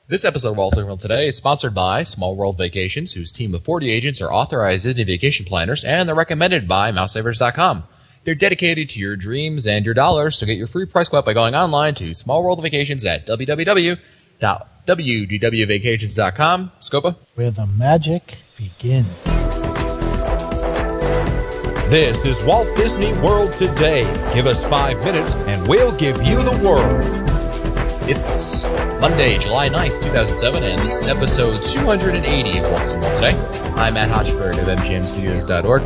This episode of Walter World Today is sponsored by Small World Vacations, whose team of 40 agents are authorized Disney vacation planners, and they're recommended by MouseSavers.com. They're dedicated to your dreams and your dollars, so get your free price quote by going online to Small World Vacations at www.wdwvacations.com. Scopa? Where the magic begins. This is Walt Disney World Today. Give us 5 minutes and we'll give you the world. It's Monday, July 9th, 2007, and this is episode 280 of Walt Disney World Today. I'm Matt Hochberg of MGMstudios.org.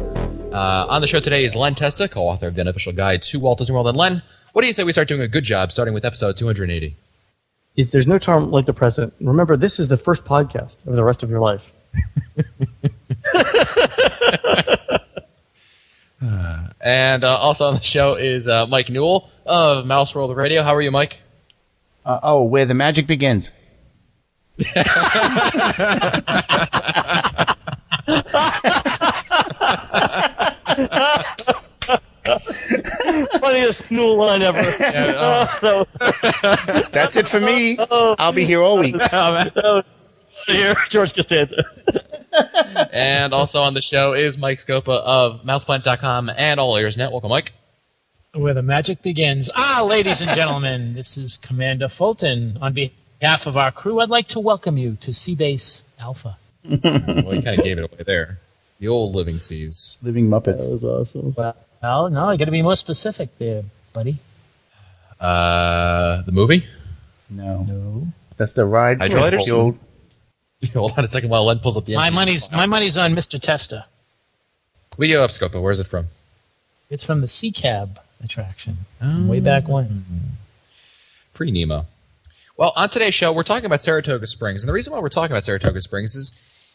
On the show today is Len Testa, co-author of the unofficial guide to Walt Disney World. And Len, what do you say we start doing a good job starting with episode 280? There's no term like the present. Remember, this is the first podcast of the rest of your life. And also on the show is Mike Newell of Mouse World Radio. How are you, Mike? Where the magic begins. Funniest Newell line ever. That's it for me. I'll be here all week. Here, George Costanza. And also on the show is Mike Scopa of MousePlanet.com and All Ears Net. Welcome, Mike. Where the magic begins. Ladies and gentlemen, this is Commander Fulton. On behalf of our crew, I'd like to welcome you to Seabase Alpha. Well, you kind of gave it away there. The old Living Seas. Living Muppets. That was awesome. Well, no, you got to be more specific there, buddy. The movie? No. That's the ride. Hydrolators? The old- Hold on a second while Len pulls up the My entries. money's on Mr. Testa. We go up, Scopa. Where's it from? It's from the Sea Cab attraction from way back when. Pre-Nemo. Well, on today's show, we're talking about Saratoga Springs. And the reason why we're talking about Saratoga Springs is,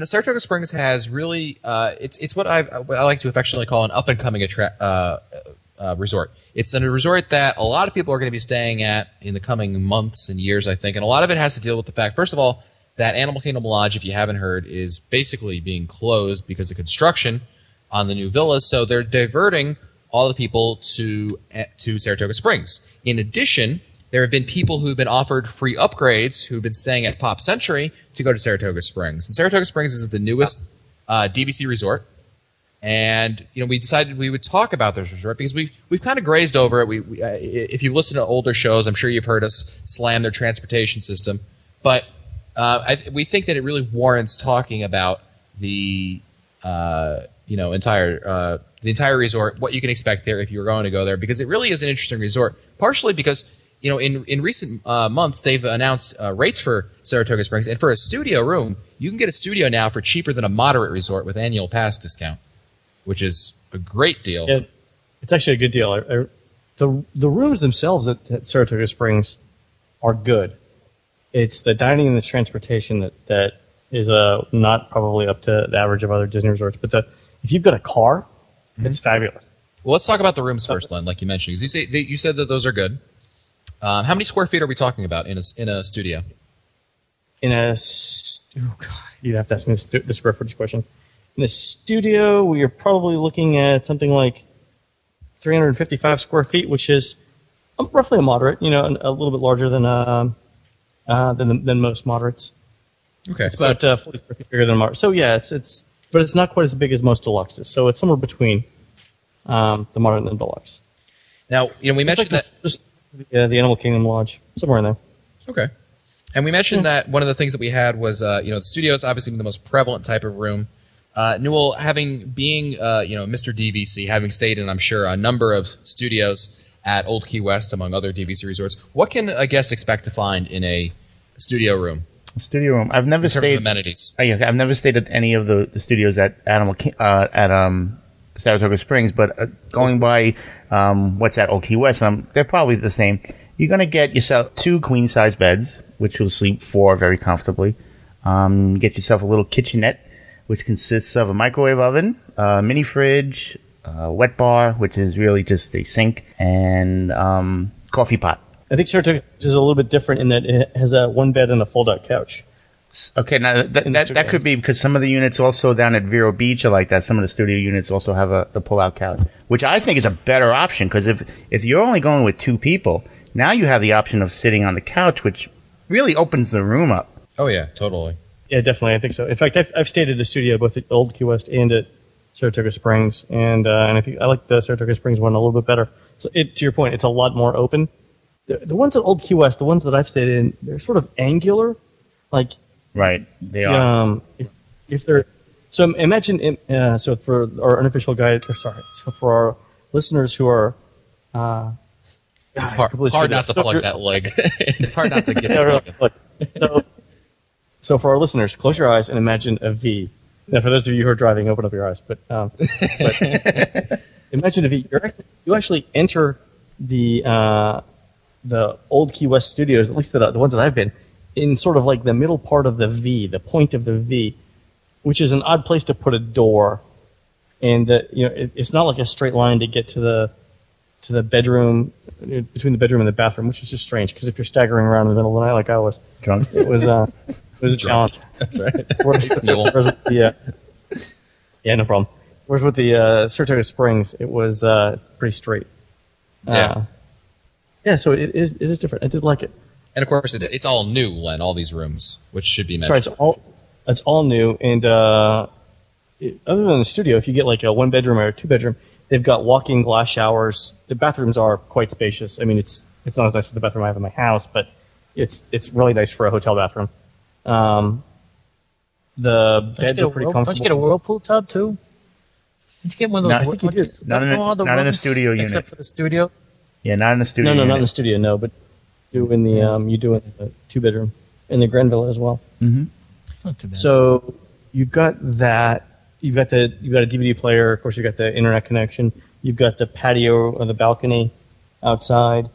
Saratoga Springs has really, it's what I like to affectionately call an up-and-coming resort. It's a resort that a lot of people are going to be staying at in the coming months and years, I think. And a lot of it has to deal with the fact, first of all, that Animal Kingdom Lodge, if you haven't heard, is basically being closed because of construction on the new villas. So they're diverting all the people to Saratoga Springs. In addition, there have been people who've been offered free upgrades who've been staying at Pop Century to go to Saratoga Springs. And Saratoga Springs is the newest DVC resort. And we decided we would talk about this resort because we've kind of grazed over it. If you've listened to older shows, I'm sure you've heard us slam their transportation system. But we think that it really warrants talking about the entire resort, what you can expect there if you're going to go there, because it really is an interesting resort. Partially because in recent months they've announced rates for Saratoga Springs, and for a studio room, you can get a studio now for cheaper than a moderate resort with annual pass discount, which is a great deal. Yeah, it's actually a good deal. The rooms themselves at Saratoga Springs are good. It's the dining and the transportation that is not probably up to the average of other Disney resorts. But if you've got a car, it's fabulous. Well, let's talk about the rooms first, Len, like you mentioned. Because you said that those are good. How many square feet are we talking about in a studio? You'd have to ask me the square footage question. In a studio, we are probably looking at something like 355 square feet, which is roughly a moderate. A little bit larger than most moderates. Okay, it's about 40 square feet bigger than a moderate. So yeah, but it's not quite as big as most deluxes. So it's somewhere between the moderate and the deluxe. Now, we mentioned the Animal Kingdom Lodge, somewhere in there. Okay. And we mentioned that one of the things that we had was, the studio is obviously the most prevalent type of room. Newell, being Mr. DVC, having stayed in, I'm sure, a number of studios at Old Key West, among other DVC resorts, what can a guest expect to find in a studio room? A studio room. I've never stayed. In terms of amenities. I've never stayed at any of the studios at Saratoga Springs, but going by what's at Old Key West, they're probably the same. You're going to get yourself 2 queen-size beds, which you'll sleep 4 very comfortably. Get yourself a little kitchenette, which consists of a microwave oven, a mini fridge, a wet bar, which is really just a sink, and coffee pot. I think Saratoga is a little bit different in that it has a 1 bed and a fold-out couch. Okay, now that could be because some of the units also down at Vero Beach are like that. Some of the studio units also have the pull-out couch, which I think is a better option because if you're only going with 2 people, now you have the option of sitting on the couch, which really opens the room up. Oh yeah, totally. Yeah, definitely. I think so. In fact, I've stayed at a studio both at Old Key West and at Saratoga Springs, and I think I like the Saratoga Springs one a little bit better. So to your point, it's a lot more open. The ones at Old Key West, the ones that I've stayed in, they're sort of angular, like Right, they are. if they're so imagine so for our unofficial guide, so for our listeners who are It's hard not to plug that leg. It's hard not to get it plugged. So for our listeners, close your eyes and imagine a V. Now, for those of you who are driving, open up your eyes. But imagine a V. You actually enter the Old Key West studios, at least the ones that I've been, in sort of like the middle part of the V, the point of the V, which is an odd place to put a door. And it's not like a straight line to get to the bedroom, between the bedroom and the bathroom, which is just strange because if you're staggering around in the middle of the night like I was, Drunk. it was a challenge. That's right. Whereas no problem. Whereas with the Saratoga Springs, it was pretty straight. Yeah. So it is different. I did like it. And of course, it's all new, Len. All these rooms, which should be mentioned. Right, it's all new, and other than the studio, if you get like a 1-bedroom or a 2-bedroom, they've got walk-in glass showers. The bathrooms are quite spacious. I mean, it's not as nice as the bathroom I have in my house, but it's really nice for a hotel bathroom. The beds are pretty comfortable. Don't you get a whirlpool tub too? Don't you get one of those? No, I think you do. Not in the studio unit. Except for the studio. Yeah, not in the studio. No, unit. not in the studio. No, but you do in the 2-bedroom in the Granville as well. Mm-hmm. Not too bad. So you've got that. You've got a DVD player. Of course, you've got the internet connection. You've got the patio or the balcony outside.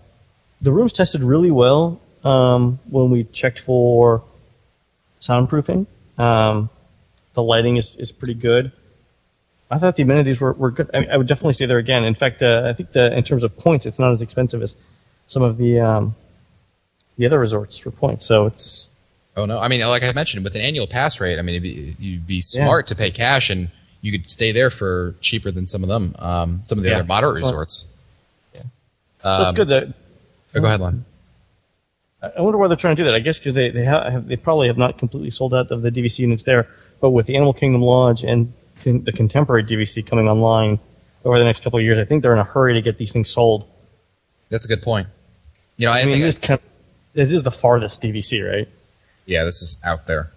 The room's tested really well when we checked for soundproofing. The lighting is pretty good. I thought the amenities were good. I would definitely stay there again. In fact, I think in terms of points, it's not as expensive as some of the other resorts for points. So it's. Oh no! I mean, like I mentioned, with an annual pass rate, I mean, you'd be smart to pay cash, and you could stay there for cheaper than some of them, some of the other moderate resorts. Yeah. So it's good that. Go ahead, Len. I wonder why they're trying to do that. I guess because they probably have not completely sold out of the DVC units there, but with the Animal Kingdom Lodge and the contemporary DVC coming online over the next couple of years, I think they're in a hurry to get these things sold. That's a good point. I mean, think this is the farthest DVC, right? Yeah, this is out there.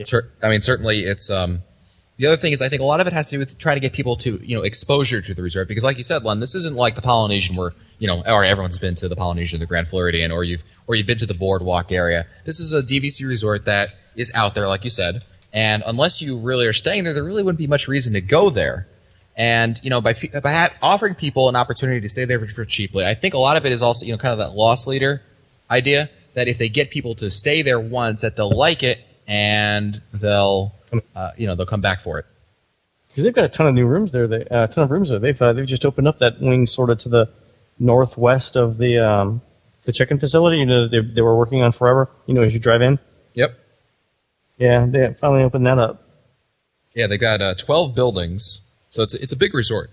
Certainly it's. The other thing is, I think a lot of it has to do with trying to get people to, exposure to the resort. Because, like you said, Len, this isn't like the Polynesian where, or everyone's been to the Polynesian, the Grand Floridian, or you've been to the boardwalk area. This is a DVC resort that is out there, like you said. And unless you really are staying there really wouldn't be much reason to go there. And, by offering people an opportunity to stay there for cheaply, I think a lot of it is also, kind of that loss leader idea. That if they get people to stay there once, that they'll like it and they'll come back for it. Because they've got a ton of new rooms there. A ton of rooms there. They've just opened up that wing sort of to the northwest of the check-in facility. They were working on forever. As you drive in. Yep. Yeah, they finally opened that up. Yeah, they got 12 buildings, so it's a big resort.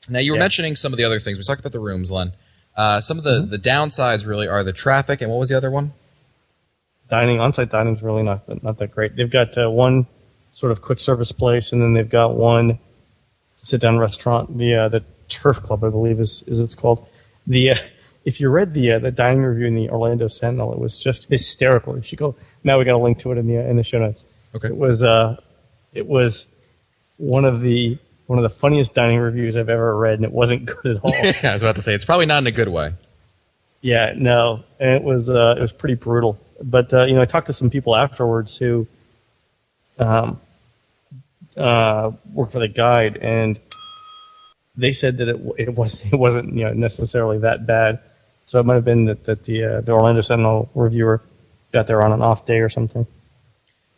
Now you were mentioning some of the other things. We talked about the rooms, Len. Some of the downsides really are the traffic, and what was the other one? On-site dining is really not that great. They've got one sort of quick service place, and then they've got one sit-down restaurant. The Turf Club, I believe, is it's called. If you read the dining review in the Orlando Sentinel, it was just hysterical. You should go. Now we got a link to it in the show notes. Okay. It was one of the funniest dining reviews I've ever read, and it wasn't good at all. I was about to say, it's probably not in a good way. Yeah, no, and it was pretty brutal. But I talked to some people afterwards who work for the guide, and they said that it wasn't necessarily that bad. So it might have been that the Orlando Sentinel reviewer got there on an off day or something.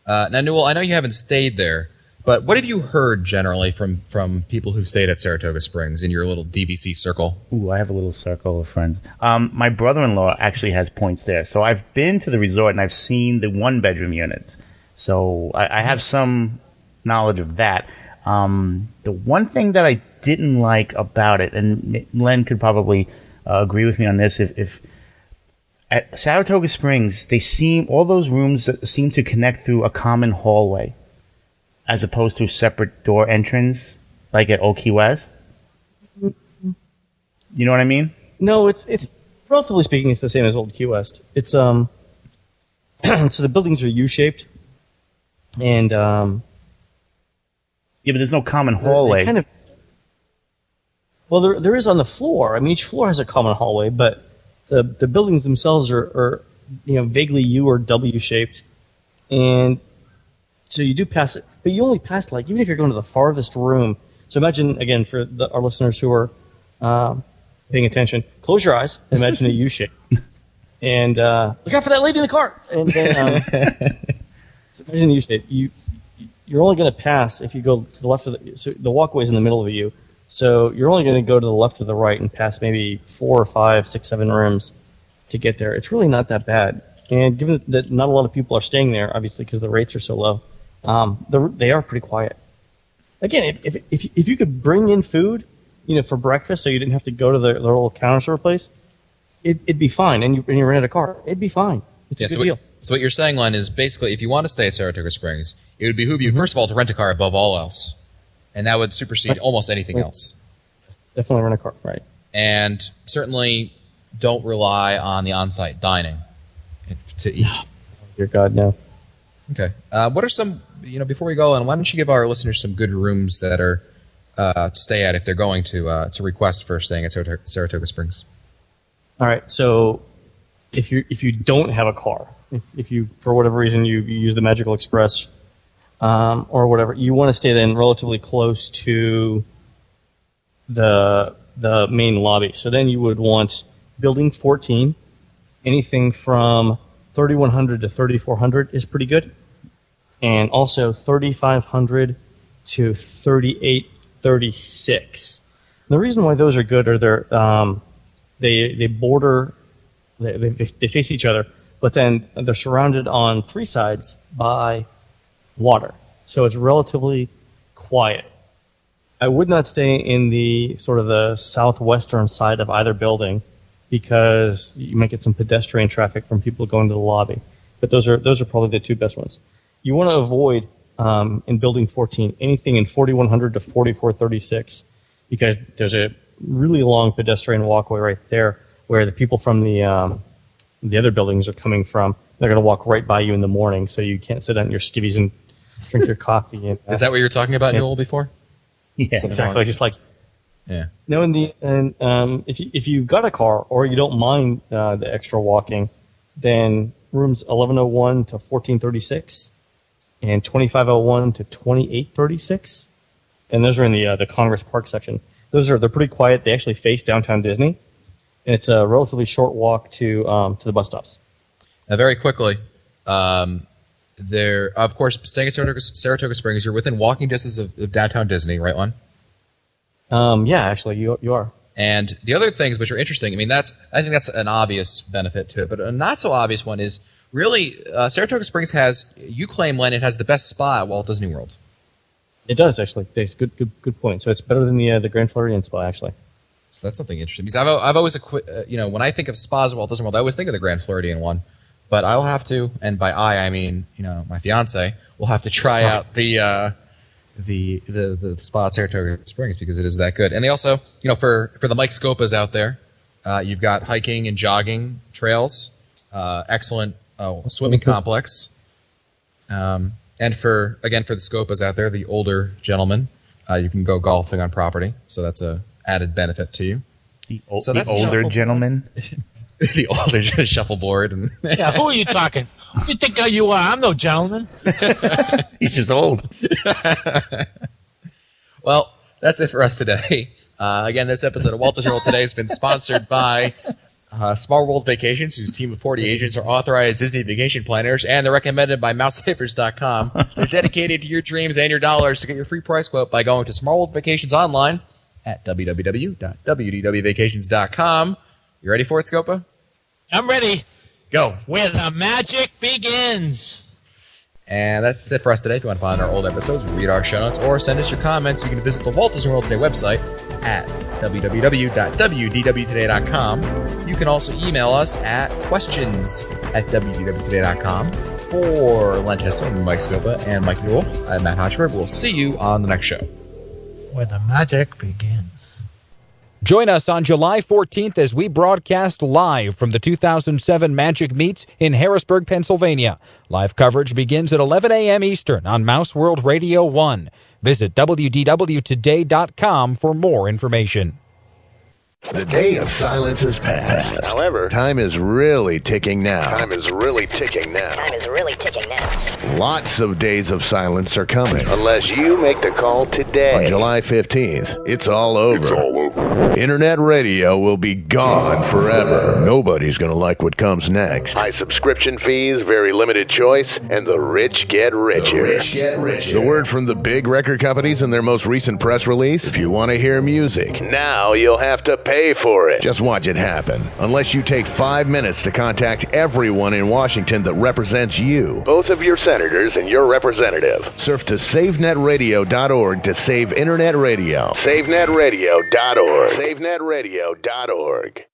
Now, Newell, I know you haven't stayed there. But what have you heard generally from people who stayed at Saratoga Springs in your little DVC circle? Ooh, I have a little circle of friends. My brother-in-law actually has points there. So I've been to the resort and I've seen the 1-bedroom units. So I have some knowledge of that. The one thing that I didn't like about it, and Len could probably agree with me on this, if At Saratoga Springs, all those rooms seem to connect through a common hallway, as opposed to separate door entrance, like at Old Key West. You know what I mean? No, it's relatively speaking, it's the same as Old Key West. It's so the buildings are U-shaped, and Yeah, but there's no common hallway. Well, there is on the floor. I mean, each floor has a common hallway, but the buildings themselves are vaguely U or W shaped, and so you do pass it, but you only pass even if you're going to the farthest room. So imagine again for our listeners who are paying attention, close your eyes, and imagine a U shape, and look out for that lady in the car. And then so imagine the U shape. You're only going to pass if you go to the left of so the walkway is in the middle of the U. So you're only going to go to the left or the right and pass maybe 4 or 5, 6, 7 rooms to get there. It's really not that bad. And given that not a lot of people are staying there, obviously because the rates are so low, they are pretty quiet. Again, if you could bring in food, for breakfast, so you didn't have to go to the little counter store place, it'd be fine. And you rented a car, it'd be fine. It's a good deal. So what you're saying, Len, is basically if you want to stay at Saratoga Springs, it would behoove you, first of all, to rent a car above all else. And that would supersede almost anything else. Definitely rent a car, right. And certainly don't rely on the on-site dining to eat. Dear God, no. Okay. What are some, before we go on, why don't you give our listeners some good rooms that are to stay at if they're going to request for staying at Saratoga Springs? All right. So if you don't have a car, if you, for whatever reason, you use the Magical Express or whatever, you want to stay then relatively close to the main lobby. So then you would want Building 14. Anything from 3100 to 3400 is pretty good, and also 3500 to 3836. The reason why those are good are they border, they face each other, but then they're surrounded on 3 sides by water, so it's relatively quiet. I would not stay in the sort of the southwestern side of either building because you might get some pedestrian traffic from people going to the lobby. But those are probably the 2 best ones. You want to avoid in Building 14 anything in 4100 to 4436 because there's a really long pedestrian walkway right there where the people from the other buildings are coming from. They're going to walk right by you in the morning, so you can't sit on your skivvies and drink your coffee. And, is that what you were talking about, Newell, before? Yeah, exactly. Just like yeah. No, if you've got a car or you don't mind the extra walking, then rooms 1101 to 1436 and 2501 to 2836, and those are in the Congress Park section. They're pretty quiet. They actually face downtown Disney, and it's a relatively short walk to the bus stops. Now, very quickly, there, of course, staying at Saratoga Springs, you're within walking distance of downtown Disney, right, Lon? Yeah, actually, you are. And the other things which are interesting, I think that's an obvious benefit to it, but a not so obvious one is really Saratoga Springs you claim, Len, it has the best spa at Walt Disney World. It does, actually. It's good point. So it's better than the Grand Floridian spa, actually. So that's something interesting because I've always when I think of spas at Walt Disney World, I always think of the Grand Floridian one. But I'll have to, and by I mean my fiance, will have to try out the spa at Saratoga Springs because it is that good. And they also, for the Mike Scopas out there, you've got hiking and jogging trails, excellent swimming complex, and for the Scopas out there, the older gentlemen, you can go golfing on property, so that's a added benefit to you. The older gentlemen. The older shuffleboard. And yeah, who are you talking? Who you think you are? I'm no gentleman. He's just old. Well, that's it for us today. Again, this episode of Walt Disney World Today has been sponsored by Small World Vacations, whose team of 40 agents are authorized Disney vacation planners, and they're recommended by MouseSavers.com. They're dedicated to your dreams and your dollars. To get your free price quote by going to Small World Vacations online at www.wdwvacations.com. You ready for it, Scopa? I'm ready. Go. Where the magic begins. And that's it for us today. If you want to find our old episodes, read our show notes, or send us your comments, you can visit the Walt Disney World Today website at www.wdwtoday.com. You can also email us at questions@wdwtoday.com. For Len Testa, Mike Scopa, and Mike Newell, I'm Matt Hochberg. We'll see you on the next show. Where the magic begins. Join us on July 14th as we broadcast live from the 2007 Magic Meets in Harrisburg, Pennsylvania. Live coverage begins at 11 a.m. Eastern on Mouse World Radio 1. Visit wdwtoday.com for more information. The day of silence has passed. However, time is really ticking now. Lots of days of silence are coming. Unless you make the call today. On July 15th, it's all over. Internet radio will be gone forever. Nobody's going to like what comes next. High subscription fees, very limited choice, and the rich get richer. The word from the big record companies in their most recent press release, if you want to hear music, now you'll have to pay for it. Just watch it happen. Unless you take 5 minutes to contact everyone in Washington that represents you, both of your senators and your representative. Surf to SaveNetRadio.org to save Internet radio. SaveNetRadio.org. SaveNetRadio.org.